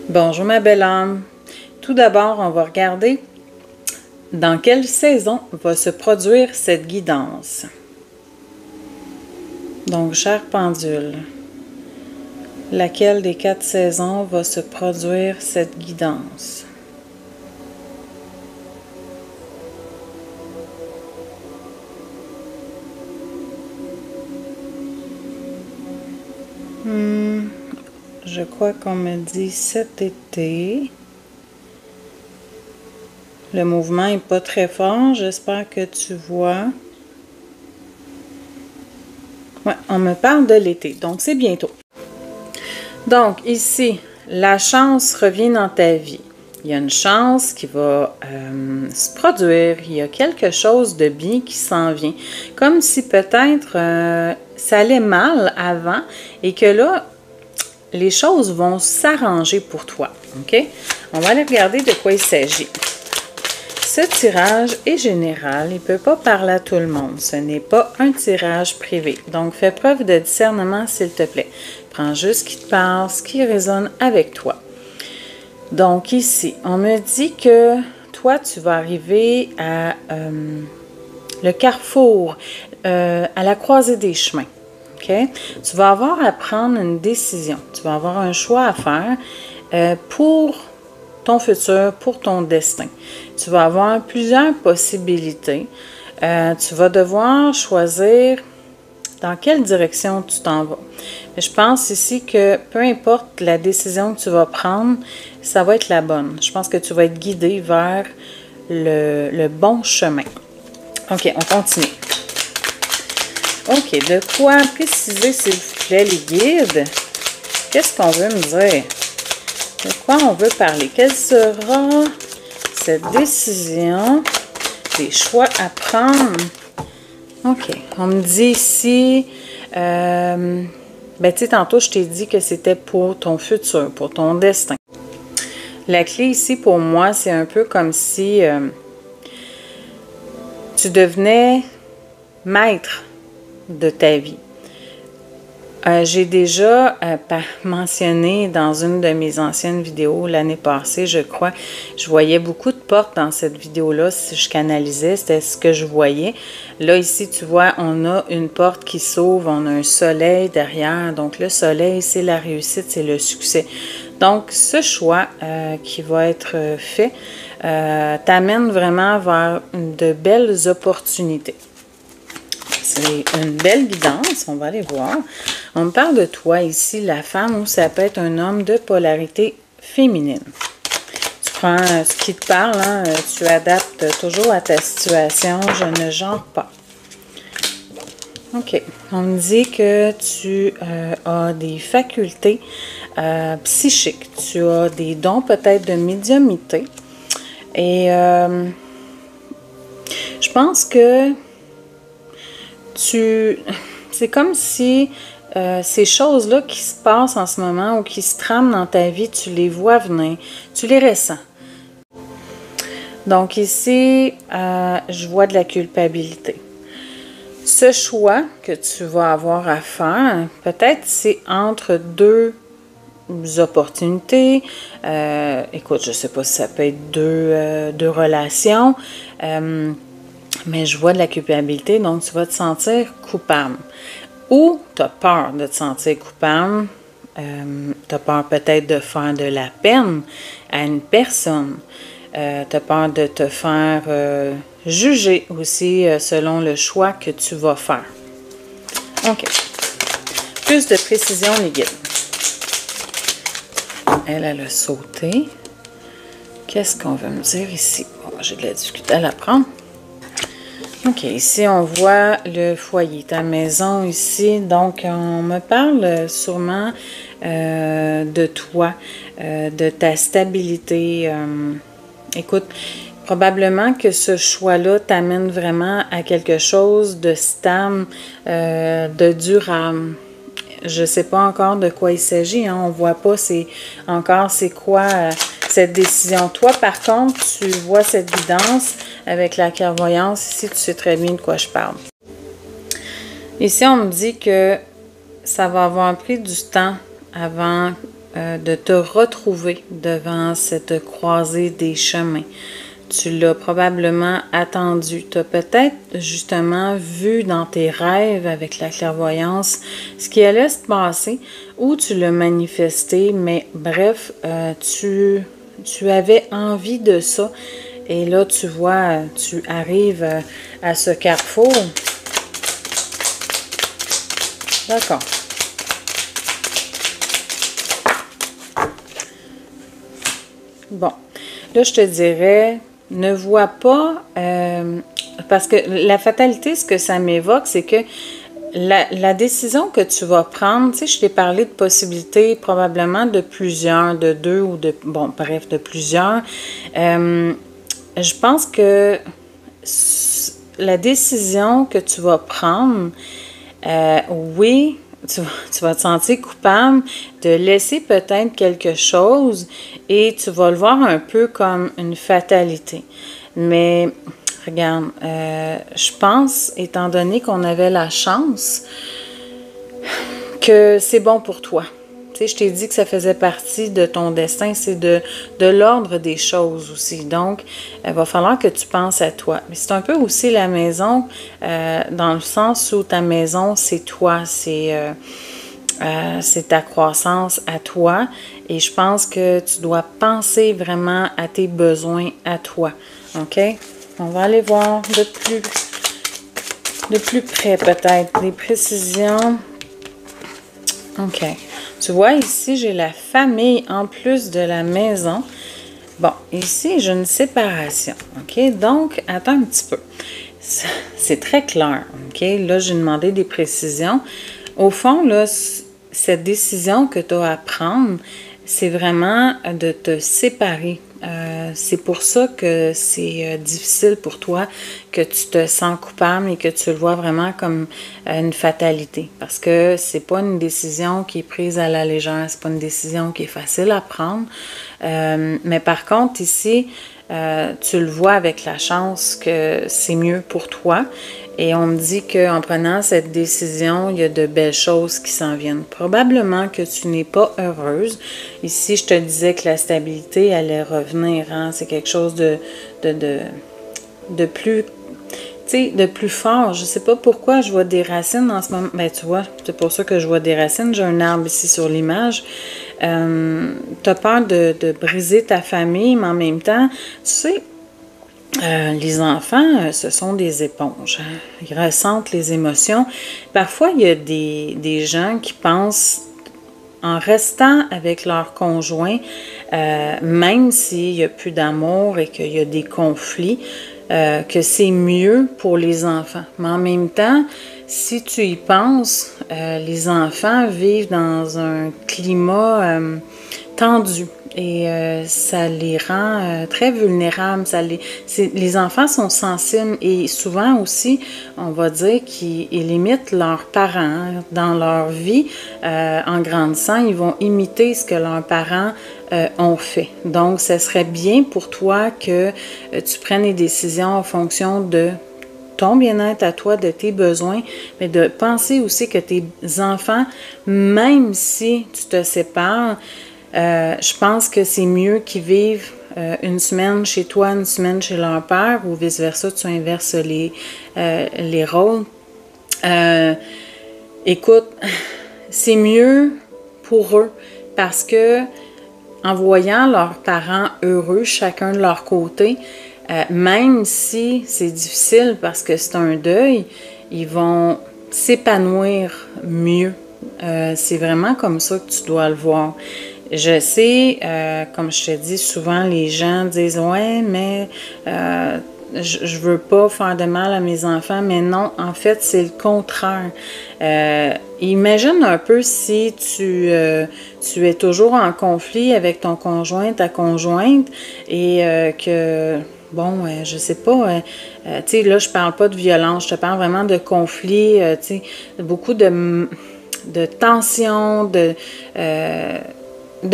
Bonjour ma belle âme. Tout d'abord, on va regarder dans quelle saison va se produire cette guidance. Donc, chère pendule, laquelle des 4 saisons va se produire cette guidance? Je crois qu'on me dit cet été. Le mouvement n'est pas très fort. J'espère que tu vois. Ouais, on me parle de l'été. Donc, c'est bientôt. Donc, ici, la chance revient dans ta vie. Il y a une chance qui va se produire. Il y a quelque chose de bien qui s'en vient. Comme si peut-être ça allait mal avant et que là, les choses vont s'arranger pour toi. OK? On va aller regarder de quoi il s'agit. Ce tirage est général. Il ne peut pas parler à tout le monde. Ce n'est pas un tirage privé. Donc, fais preuve de discernement, s'il te plaît. Prends juste ce qui te parle, ce qui résonne avec toi. Donc, ici, on me dit que toi, tu vas arriver à le carrefour, à la croisée des chemins. Okay? Tu vas avoir à prendre une décision. Tu vas avoir un choix à faire pour ton futur, pour ton destin. Tu vas avoir plusieurs possibilités. Tu vas devoir choisir dans quelle direction tu t'en vas. Mais je pense ici que peu importe la décision que tu vas prendre, ça va être la bonne. Je pense que tu vas être guidé vers le bon chemin. OK, on continue. OK, de quoi préciser, s'il vous plaît, les guides? Qu'est-ce qu'on veut me dire? De quoi on veut parler? Quelle sera cette décision? Des choix à prendre? OK, on me dit ici, ben tu sais, tantôt, je t'ai dit que c'était pour ton futur, pour ton destin. La clé ici, pour moi, c'est un peu comme si tu devenais maître de ta vie. J'ai déjà mentionné dans une de mes anciennes vidéos l'année passée, je crois, je voyais beaucoup de portes dans cette vidéo-là. Si je canalisais, c'était ce que je voyais. Là, ici, tu vois, on a une porte qui s'ouvre, on a un soleil derrière. Donc, le soleil, c'est la réussite, c'est le succès. Donc, ce choix qui va être fait t'amène vraiment vers de belles opportunités. C'est une belle guidance, on va aller voir. On me parle de toi ici, la femme, ou ça peut être un homme de polarité féminine. Tu prends ce qui te parle, hein, tu adaptes toujours à ta situation, je ne genre pas. OK. On me dit que tu as des facultés psychiques, tu as des dons peut-être de médiumnité. Et je pense que c'est comme si ces choses-là qui se passent en ce moment ou qui se trament dans ta vie, tu les vois venir, tu les ressens. Donc ici, je vois de la culpabilité. Ce choix que tu vas avoir à faire, peut-être c'est entre deux opportunités. Écoute, je ne sais pas si ça peut être deux relations. Mais je vois de la culpabilité, donc tu vas te sentir coupable. Ou tu as peur de te sentir coupable. Tu as peur peut-être de faire de la peine à une personne. Tu as peur de te faire juger aussi selon le choix que tu vas faire. OK. Plus de précision, les guides. Elle a sauté. Qu'est-ce qu'on veut me dire ici? Bon, j'ai de la difficulté à la prendre. OK, ici, on voit le foyer, ta maison ici. Donc, on me parle sûrement de toi, de ta stabilité. Écoute, probablement que ce choix-là t'amène vraiment à quelque chose de stable, de durable. Je ne sais pas encore de quoi il s'agit. Hein, on ne voit pas c'est quoi cette décision. Toi, par contre, tu vois cette guidance avec la clairvoyance. Ici, tu sais très bien de quoi je parle. Ici, on me dit que ça va avoir pris du temps avant de te retrouver devant cette croisée des chemins. Tu l'as probablement attendu. Tu as peut-être justement vu dans tes rêves avec la clairvoyance ce qui allait se passer ou tu l'as manifesté, mais bref, tu avais envie de ça. Et là, tu vois, tu arrives à ce carrefour. D'accord. Bon, là, je te dirais, ne vois pas, parce que la fatalité, ce que ça m'évoque, c'est que la décision que tu vas prendre, tu sais, je t'ai parlé de possibilités probablement de plusieurs, de deux ou de, bon, bref, de plusieurs. Je pense que la décision que tu vas prendre, oui, tu vas te sentir coupable de laisser peut-être quelque chose et tu vas le voir un peu comme une fatalité. Mais regarde, je pense, étant donné qu'on avait la chance, que c'est bon pour toi. Tu sais, je t'ai dit que ça faisait partie de ton destin, c'est de l'ordre des choses aussi. Donc, il va falloir que tu penses à toi. Mais c'est un peu aussi la maison, dans le sens où ta maison, c'est toi, c'est ta croissance à toi. Et je pense que tu dois penser vraiment à tes besoins à toi. OK? On va aller voir de plus près peut-être, des précisions. OK. Tu vois, ici, j'ai la famille en plus de la maison. Bon, ici, j'ai une séparation. OK? Donc, attends un petit peu. C'est très clair. OK? Là, j'ai demandé des précisions. Au fond, là, cette décision que tu as à prendre, c'est vraiment de te séparer. C'est pour ça que c'est difficile pour toi, que tu te sens coupable et que tu le vois vraiment comme une fatalité. Parce que c'est pas une décision qui est prise à la légère, c'est pas une décision qui est facile à prendre. Mais par contre, ici, tu le vois avec la chance que c'est mieux pour toi. Et on me dit qu'en prenant cette décision, il y a de belles choses qui s'en viennent. Probablement que tu n'es pas heureuse. Ici, je te disais que la stabilité allait revenir. Hein? C'est quelque chose de plus, tu sais, de plus fort. Je ne sais pas pourquoi je vois des racines en ce moment. Ben, tu vois, c'est pour ça que je vois des racines. J'ai un arbre ici sur l'image. Tu as peur de briser ta famille, mais en même temps, tu sais, les enfants, ce sont des éponges. Hein? Ils ressentent les émotions. Parfois, il y a des gens qui pensent, en restant avec leur conjoint, même s'il n'y a plus d'amour et qu'il y a des conflits, que c'est mieux pour les enfants. Mais en même temps, si tu y penses, les enfants vivent dans un climat tendu. Et ça les rend très vulnérables. Les enfants sont sensibles et souvent aussi, on va dire qu'ils imitent leurs parents. Hein. Dans leur vie, en grandissant, ils vont imiter ce que leurs parents ont fait. Donc, ce serait bien pour toi que tu prennes des décisions en fonction de ton bien-être à toi, de tes besoins, mais de penser aussi que tes enfants, même si tu te sépares, je pense que c'est mieux qu'ils vivent une semaine chez toi, une semaine chez leur père, ou vice-versa, tu inverses les rôles. Écoute, c'est mieux pour eux parce que en voyant leurs parents heureux, chacun de leur côté, même si c'est difficile parce que c'est un deuil, ils vont s'épanouir mieux. C'est vraiment comme ça que tu dois le voir. Je sais, comme je te dis, souvent les gens disent « Ouais, mais je veux pas faire de mal à mes enfants. » Mais non, en fait, c'est le contraire. Imagine un peu si tu es toujours en conflit avec ton conjoint, ta conjointe, et que... Bon, je sais pas, tu sais, là, je parle pas de violence, je te parle vraiment de conflit, tu sais, beaucoup de tension, de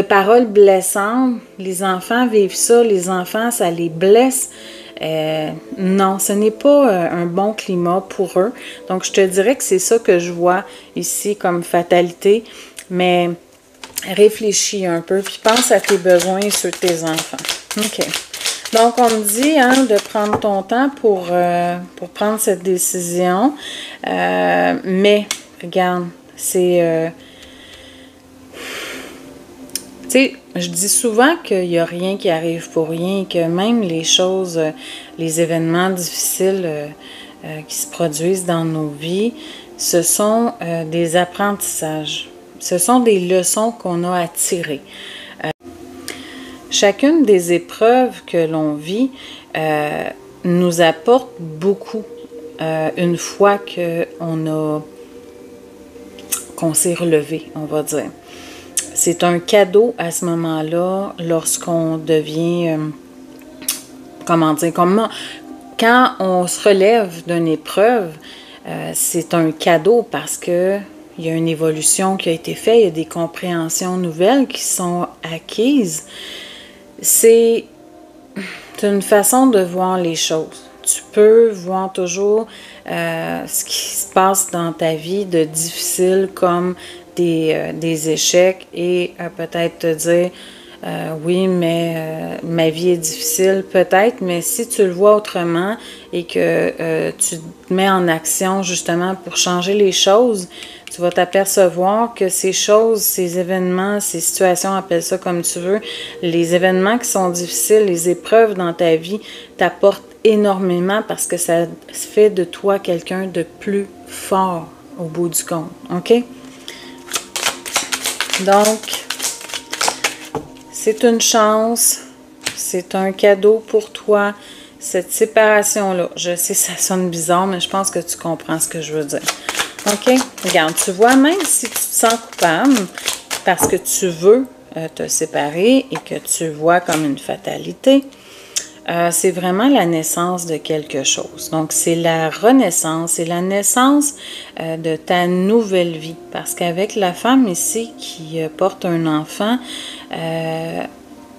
paroles blessantes. Les enfants vivent ça, les enfants, ça les blesse. Non, ce n'est pas un bon climat pour eux. Donc, je te dirais que c'est ça que je vois ici comme fatalité. Mais réfléchis un peu, puis pense à tes besoins et ceux de tes enfants. OK. Donc, on me dit hein, de prendre ton temps pour prendre cette décision. Mais, regarde, c'est... tu sais, je dis souvent qu'il n'y a rien qui arrive pour rien et que même les choses, les événements difficiles qui se produisent dans nos vies, ce sont des apprentissages. Ce sont des leçons qu'on a à tirer. Chacune des épreuves que l'on vit nous apporte beaucoup une fois qu'on s'est relevé, on va dire. C'est un cadeau à ce moment-là lorsqu'on devient, comment dire, quand on se relève d'une épreuve, c'est un cadeau parce que il y a une évolution qui a été faite, il y a des compréhensions nouvelles qui sont acquises. C'est une façon de voir les choses. Tu peux voir toujours ce qui se passe dans ta vie de difficile comme des échecs et peut-être te dire oui, mais ma vie est difficile, peut-être, mais si tu le vois autrement et que tu te mets en action justement pour changer les choses, tu vas t'apercevoir que ces choses, ces événements, ces situations, appelle ça comme tu veux, les événements qui sont difficiles, les épreuves dans ta vie t'apportent énormément parce que ça fait de toi quelqu'un de plus fort au bout du compte. OK? Donc, c'est une chance, c'est un cadeau pour toi, cette séparation-là. Je sais, ça sonne bizarre, mais je pense que tu comprends ce que je veux dire. OK? Regarde, tu vois, même si tu te sens coupable parce que tu veux te séparer et que tu vois comme une fatalité, c'est vraiment la naissance de quelque chose. Donc, c'est la renaissance, c'est la naissance de ta nouvelle vie. Parce qu'avec la femme ici qui porte un enfant,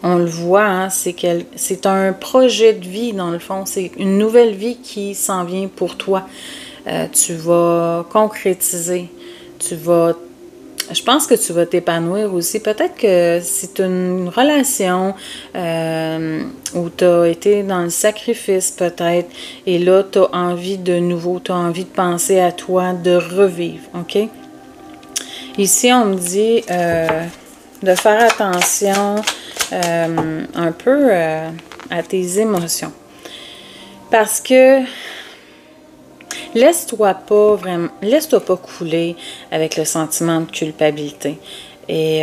on le voit, hein, c'est un projet de vie dans le fond. C'est une nouvelle vie qui s'en vient pour toi. Tu vas concrétiser, je pense que tu vas t'épanouir aussi. Peut-être que c'est une relation où tu as été dans le sacrifice peut-être et là tu as envie de nouveau, tu as envie de penser à toi, de revivre, OK? Ici, on me dit de faire attention un peu à tes émotions parce que laisse-toi pas couler avec le sentiment de culpabilité. Et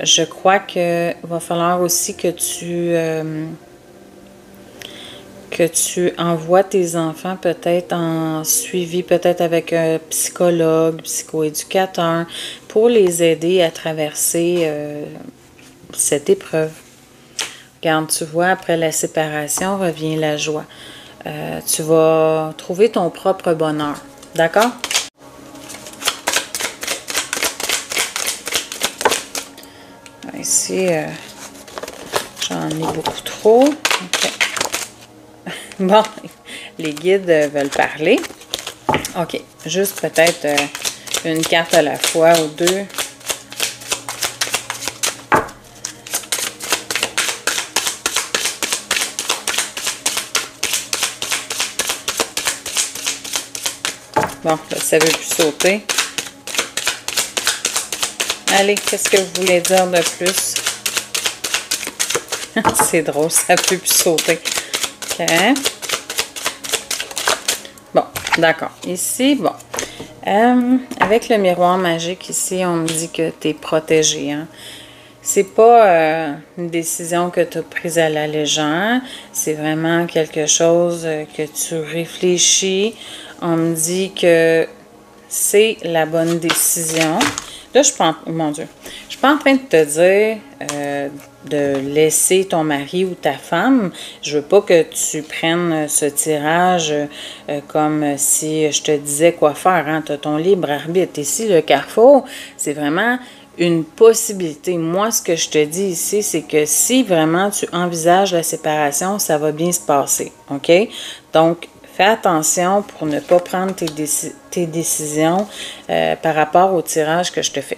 je crois qu'il va falloir aussi que tu envoies tes enfants peut-être en suivi, peut-être avec un psychologue, psychoéducateur, pour les aider à traverser cette épreuve. Regarde, tu vois, après la séparation revient la joie. Tu vas trouver ton propre bonheur. D'accord? Ici, j'en ai beaucoup trop. Okay. Bon, les guides veulent parler. OK, juste peut-être une carte à la fois ou deux. Bon, là, ça ne veut plus sauter. Allez, qu'est-ce que vous voulez dire de plus? C'est drôle, ça ne peut plus sauter. OK. Bon, d'accord. Ici, bon. Avec le miroir magique, ici, on me dit que tu es protégé. Hein? C'est pas une décision que tu as prise à la légère. C'est vraiment quelque chose que tu réfléchis. On me dit que c'est la bonne décision. Là, mon Dieu, je suis pas en train de te dire de laisser ton mari ou ta femme. Je veux pas que tu prennes ce tirage comme si je te disais quoi faire. Hein? Tu as ton libre arbitre. Ici, le carrefour, c'est vraiment une possibilité. Moi, ce que je te dis ici, c'est que si vraiment tu envisages la séparation, ça va bien se passer. OK? Donc, fais attention pour ne pas prendre tes décisions par rapport au tirage que je te fais.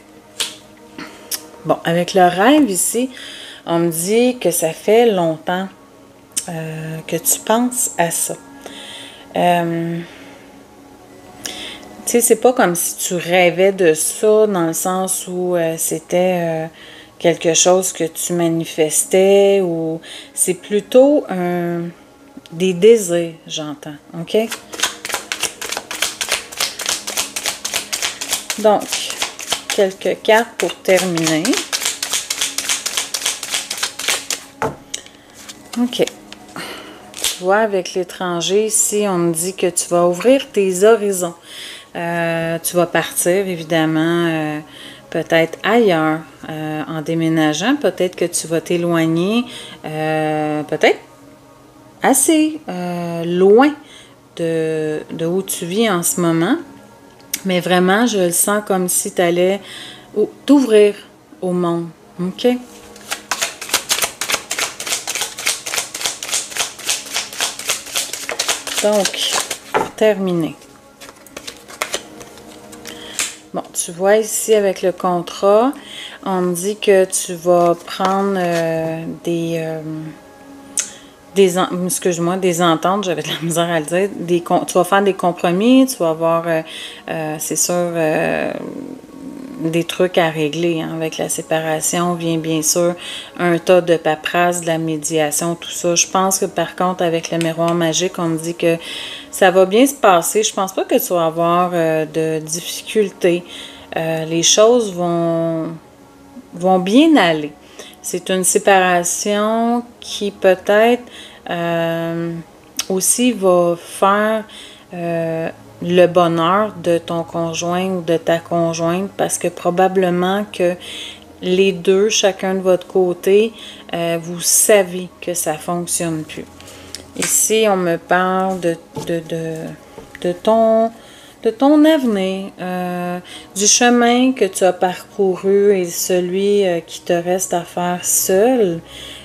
Bon, avec le rêve ici, on me dit que ça fait longtemps que tu penses à ça. Tu sais, c'est pas comme si tu rêvais de ça dans le sens où c'était quelque chose que tu manifestais ou c'est plutôt des désirs, j'entends, OK? Donc, quelques cartes pour terminer. OK. Tu vois, avec l'étranger, ici, on me dit que tu vas ouvrir tes horizons. Tu vas partir, évidemment, peut-être ailleurs, en déménageant. Peut-être que tu vas t'éloigner, peut-être assez loin de où tu vis en ce moment. Mais vraiment, je le sens comme si tu allais t'ouvrir au monde. OK? Donc, pour terminer. Bon, tu vois ici avec le contrat, on me dit que tu vas prendre des ententes, j'avais de la misère à le dire, tu vas faire des compromis, tu vas avoir, c'est sûr, des trucs à régler. Hein. Avec la séparation vient bien sûr un tas de paperasse, de la médiation, tout ça. Je pense que par contre, avec le miroir magique, on me dit que ça va bien se passer. Je pense pas que tu vas avoir de difficultés. Les choses vont bien aller. C'est une séparation qui peut-être aussi va faire le bonheur de ton conjoint ou de ta conjointe parce que probablement que les deux, chacun de votre côté, vous savez que ça ne fonctionne plus. Ici, on me parle de ton avenir, du chemin que tu as parcouru et celui qui te reste à faire seul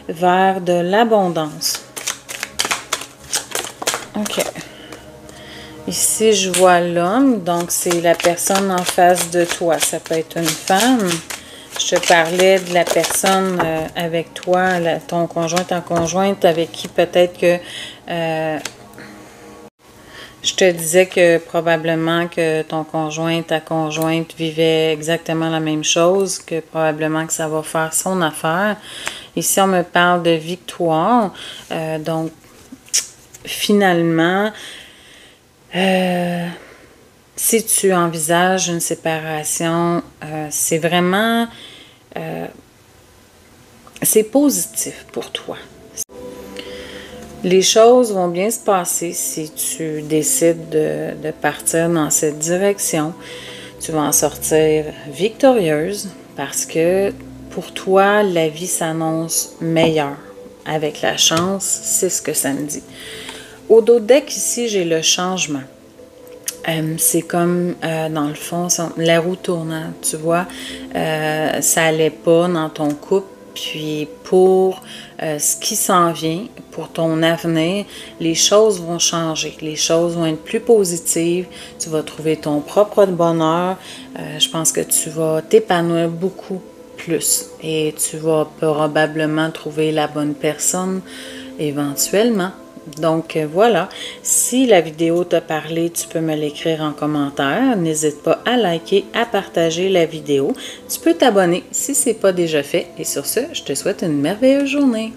vers de l'abondance. OK. Ici, je vois l'homme, donc c'est la personne en face de toi. Ça peut être une femme. Je te parlais de la personne avec toi, ton conjoint, ta conjointe, avec qui peut-être que... je te disais que probablement que ton conjoint, ta conjointe vivait exactement la même chose, que probablement que ça va faire son affaire. Ici, on me parle de victoire. Donc, finalement... si tu envisages une séparation, c'est vraiment... c'est positif pour toi. Les choses vont bien se passer si tu décides de partir dans cette direction. Tu vas en sortir victorieuse parce que pour toi, la vie s'annonce meilleure. Avec la chance, c'est ce que ça me dit. Au dos deck, ici, j'ai le changement. C'est comme, dans le fond, la roue tournante, tu vois. Ça allait pas dans ton couple. Puis pour ce qui s'en vient, pour ton avenir, les choses vont changer. Les choses vont être plus positives. Tu vas trouver ton propre bonheur. Je pense que tu vas t'épanouir beaucoup plus. Et tu vas probablement trouver la bonne personne éventuellement. Donc voilà, si la vidéo t'a parlé, tu peux me l'écrire en commentaire. N'hésite pas à liker, à partager la vidéo. Tu peux t'abonner si ce n'est pas déjà fait. Et sur ce, je te souhaite une merveilleuse journée.